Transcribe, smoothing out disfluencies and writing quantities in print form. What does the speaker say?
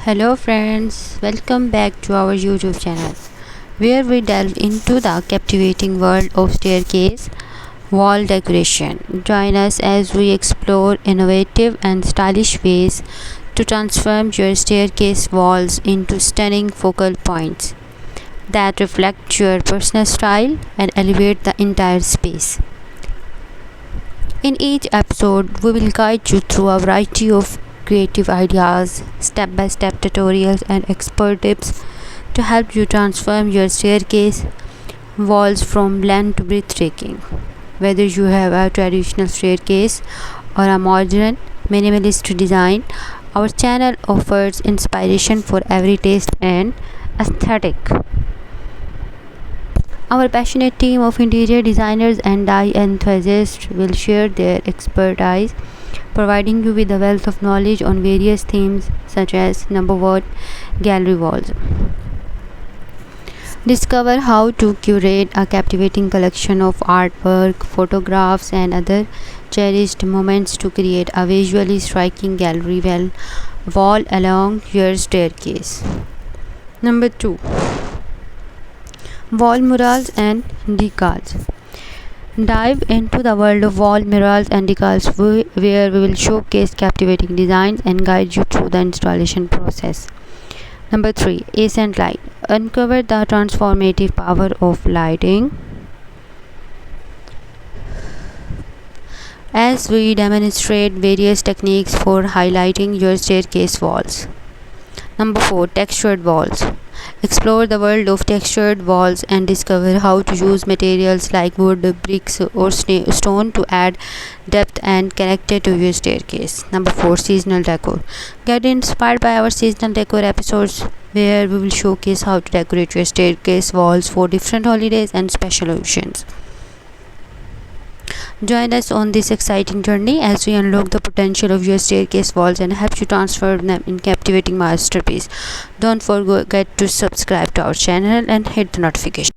Hello friends, welcome back to our YouTube channel where we delve into the captivating world of staircase wall decoration. Join us as we explore innovative and stylish ways to transform your staircase walls into stunning focal points that reflect your personal style and elevate the entire space. In each episode, we will guide you through a variety of creative ideas, step by step tutorials, and expert tips to help you transform your staircase walls from bland to breathtaking. Whether you have a traditional staircase or a modern minimalist design, our channel offers inspiration for every taste and aesthetic. Our passionate team of interior designers and die enthusiasts will share their expertise, providing you with a wealth of knowledge on various themes such as number 1, gallery walls. Discover how to curate a captivating collection of artwork, photographs, and other cherished moments to create a visually striking gallery wall along your staircase. Number 2, wall murals and decals. Dive into the world of wall murals and decals where we will showcase captivating designs and guide you through the installation process. Number 3, accent light. Uncover the transformative power of lighting as we demonstrate various techniques for highlighting your staircase walls. Number 4, textured walls. Explore the world of textured walls and discover how to use materials like wood, bricks, or stone to add depth and character to your staircase. Number 4, seasonal decor. Get inspired by our seasonal decor episodes where we will showcase how to decorate your staircase walls for different holidays and special occasions. Join us on this exciting journey as we unlock the potential of your staircase walls and help you transform them in captivating masterpiece. Don't forget to subscribe to our channel and hit the notification.